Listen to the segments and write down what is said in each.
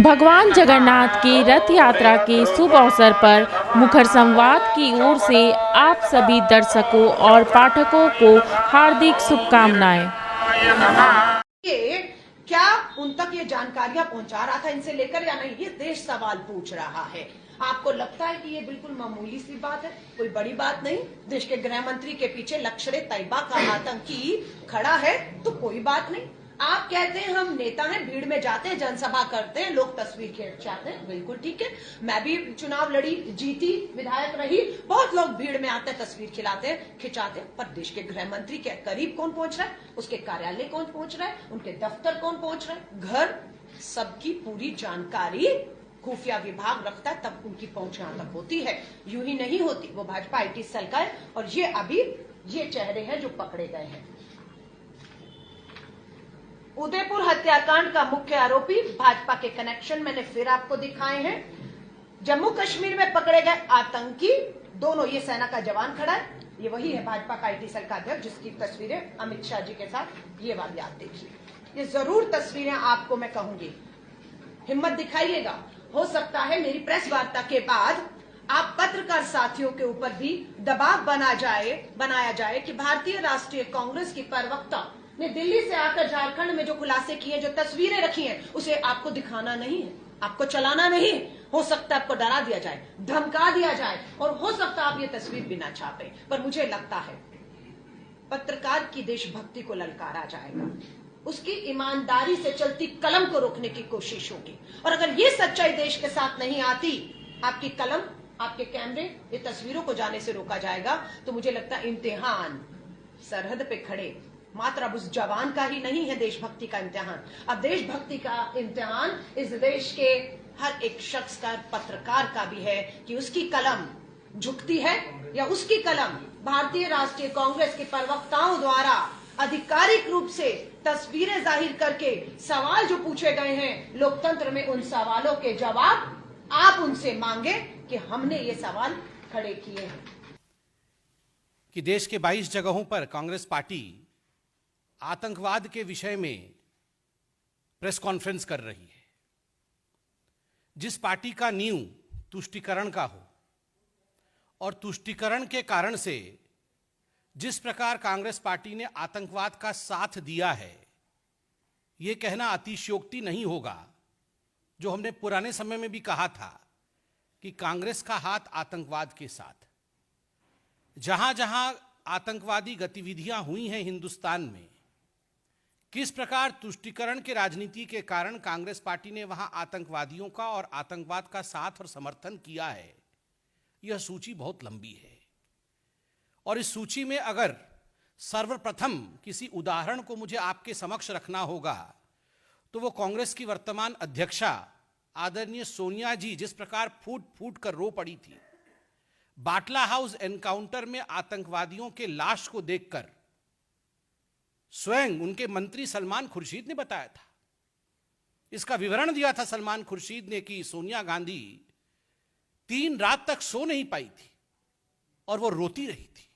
भगवान जगन्नाथ की रथ यात्रा के शुभ अवसर पर मुखर संवाद की ओर से आप सभी दर्शकों और पाठकों को हार्दिक शुभकामनाएं। ये क्या उन तक ये जानकारियां पहुंचा रहा था इनसे लेकर या नहीं, ये देश सवाल पूछ रहा है। आपको लगता है कि ये बिल्कुल मामूली सी बात है, कोई बड़ी बात नहीं। देश के गृह मंत्री के पीछे लश्कर तैयबा का आतंकी खड़ा है तो कोई बात नहीं। आप कहते हैं हम नेता हैं, भीड़ में जाते हैं, जनसभा करते हैं, लोग तस्वीर खींचाते हैं, बिल्कुल ठीक है। मैं भी चुनाव लड़ी, जीती, विधायक रही, बहुत लोग भीड़ में आते हैं, तस्वीर खिंचाते हैं। पर देश के गृह मंत्री के करीब कौन पहुंच रहा है, उसके कार्यालय कौन पहुंच रहा है, उनके दफ्तर कौन पहुंच रहा है, घर, सबकी पूरी जानकारी खुफिया विभाग रखता है, तब उनकी पहुंच यहां तक होती है। यूं ही नहीं होती। वो भाजपा IT सेल का है और ये अभी ये चेहरे हैं जो पकड़े गए हैं। उदयपुर हत्याकांड का मुख्य आरोपी भाजपा के कनेक्शन मैंने फिर आपको दिखाए हैं। जम्मू कश्मीर में पकड़े गए आतंकी दोनों, ये सेना का जवान खड़ा है, ये वही है भाजपा का IT सेल का अध्यक्ष जिसकी तस्वीरें अमित शाह जी के साथ, ये वाली आप देखिए। ये जरूर तस्वीरें आपको मैं कहूंगी, हिम्मत दिखाइएगा। हो सकता है मेरी प्रेस वार्ता के बाद आप पत्रकार साथियों के ऊपर भी दबाव बनाया जाए कि भारतीय राष्ट्रीय कांग्रेस की प्रवक्ता ने दिल्ली से आकर झारखंड में जो खुलासे किए, जो तस्वीरें रखी हैं, उसे आपको दिखाना नहीं है, आपको चलाना नहीं है। हो सकता है आपको डरा दिया जाए, धमका दिया जाए और हो सकता है आप ये तस्वीर भी ना छापे। पर मुझे लगता है पत्रकार की देशभक्ति को ललकारा जाएगा, उसकी ईमानदारी से चलती कलम को रोकने की कोशिश होगी। और अगर ये सच्चाई देश के साथ नहीं आती, आपकी कलम, आपके कैमरे, ये तस्वीरों को जाने से रोका जाएगा, तो मुझे लगता है इम्तिहान सरहद पे खड़े मात्र अब उस जवान का ही नहीं है, देशभक्ति का इम्तिहान। अब देशभक्ति का इम्तिहान इस देश के हर एक शख्स का, पत्रकार का भी है कि उसकी कलम झुकती है या उसकी कलम भारतीय राष्ट्रीय कांग्रेस के प्रवक्ताओं द्वारा आधिकारिक रूप से तस्वीरें जाहिर करके सवाल जो पूछे गए हैं लोकतंत्र में, उन सवालों के जवाब आप उनसे मांगे कि हमने ये सवाल खड़े किए हैं। कि देश के 22 जगहों पर कांग्रेस पार्टी आतंकवाद के विषय में प्रेस कॉन्फ्रेंस कर रही है। जिस पार्टी का नींव तुष्टीकरण का हो और तुष्टीकरण के कारण से जिस प्रकार कांग्रेस पार्टी ने आतंकवाद का साथ दिया है, यह कहना अतिशयोक्ति नहीं होगा। जो हमने पुराने समय में भी कहा था कि कांग्रेस का हाथ आतंकवाद के साथ, जहां जहां आतंकवादी गतिविधियां हुई हैं हिंदुस्तान में, किस प्रकार तुष्टीकरण के राजनीति के कारण कांग्रेस पार्टी ने वहां आतंकवादियों का और आतंकवाद का साथ और समर्थन किया है, यह सूची बहुत लंबी है। और इस सूची में अगर सर्वप्रथम किसी उदाहरण को मुझे आपके समक्ष रखना होगा तो वो कांग्रेस की वर्तमान अध्यक्षा आदरणीय सोनिया जी जिस प्रकार फूट फूट कर रो पड़ी थी, बाटला हाउस एनकाउंटर में आतंकवादियों के लाश को देखकर स्वयं उनके मंत्री सलमान खुर्शीद ने बताया था, इसका विवरण दिया था सलमान खुर्शीद ने कि सोनिया गांधी 3 रात तक सो नहीं पाई थी और वो रोती रही थी।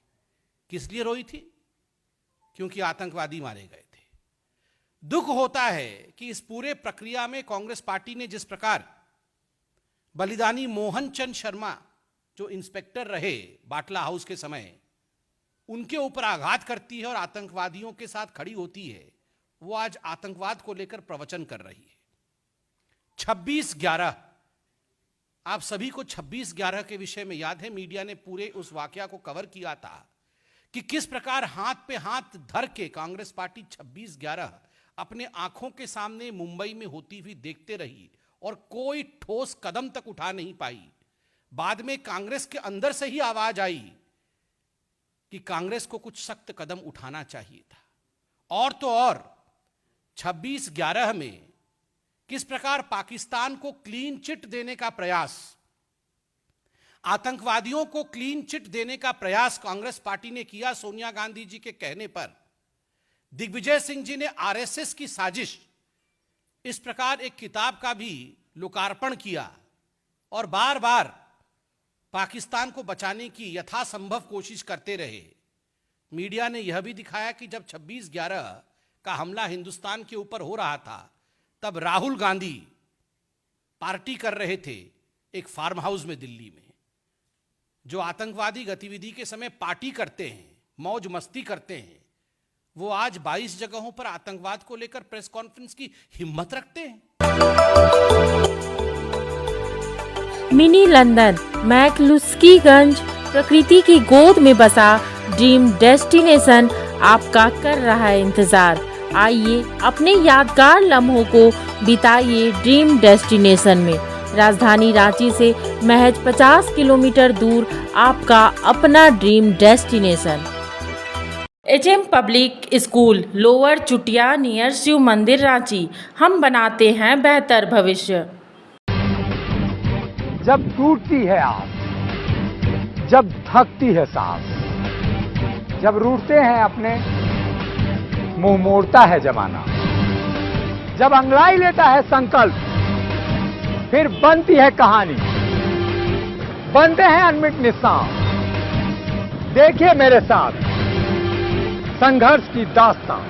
किस लिए रोई थी? क्योंकि आतंकवादी मारे गए थे। दुख होता है कि इस पूरे प्रक्रिया में कांग्रेस पार्टी ने जिस प्रकार बलिदानी मोहन चंद शर्मा जो इंस्पेक्टर रहे बाटला हाउस के समय, उनके ऊपर आघात करती है और आतंकवादियों के साथ खड़ी होती है, वो आज आतंकवाद को लेकर प्रवचन कर रही है। 26/11, आप सभी को 26/11 के विषय में याद है, मीडिया ने पूरे उस वाकया को कवर किया था कि किस प्रकार हाथ पे हाथ धर के कांग्रेस पार्टी 26/11 अपने आंखों के सामने मुंबई में होती हुई देखते रही और कोई ठोस कदम तक उठा नहीं पाई। बाद में कांग्रेस के अंदर से ही आवाज आई कि कांग्रेस को कुछ सख्त कदम उठाना चाहिए था। और तो और 26/11 में किस प्रकार पाकिस्तान को क्लीन चिट देने का प्रयास, आतंकवादियों को क्लीन चिट देने का प्रयास कांग्रेस पार्टी ने किया। सोनिया गांधी जी के कहने पर दिग्विजय सिंह जी ने RSS की साजिश, इस प्रकार एक किताब का भी लोकार्पण किया और बार बार पाकिस्तान को बचाने की यथासंभव कोशिश करते रहे। मीडिया ने यह भी दिखाया कि जब 26/11 का हमला हिंदुस्तान के ऊपर हो रहा था, तब राहुल गांधी पार्टी कर रहे थे एक फार्म हाउस में दिल्ली में। जो आतंकवादी गतिविधि के समय पार्टी करते हैं, मौज मस्ती करते हैं, वो आज 22 जगहों पर आतंकवाद को लेकर प्रेस कॉन्फ्रेंस की हिम्मत रखते हैं। मिनी लंदन, मैक्लुस्कीगंज, प्रकृति की गोद में बसा ड्रीम डेस्टिनेशन आपका कर रहा है इंतजार। आइए अपने यादगार लम्हों को बिताइए ड्रीम डेस्टिनेशन में। राजधानी रांची से महज 50 किलोमीटर दूर आपका अपना dream destination. HM public school, lower Chutia, near Shiv Mandir, Ranchi. हम बनाते हैं बेहतर भविष्य। जब टूटती है आस, जब थकती है सांस, जब रूठते हैं अपने, मुंह मोड़ता है जमाना, जब अंगड़ाई लेता है संकल्प, फिर बनती है कहानी, बनते हैं अनमिट निशान। देखिए मेरे साथ संघर्ष की दास्तां।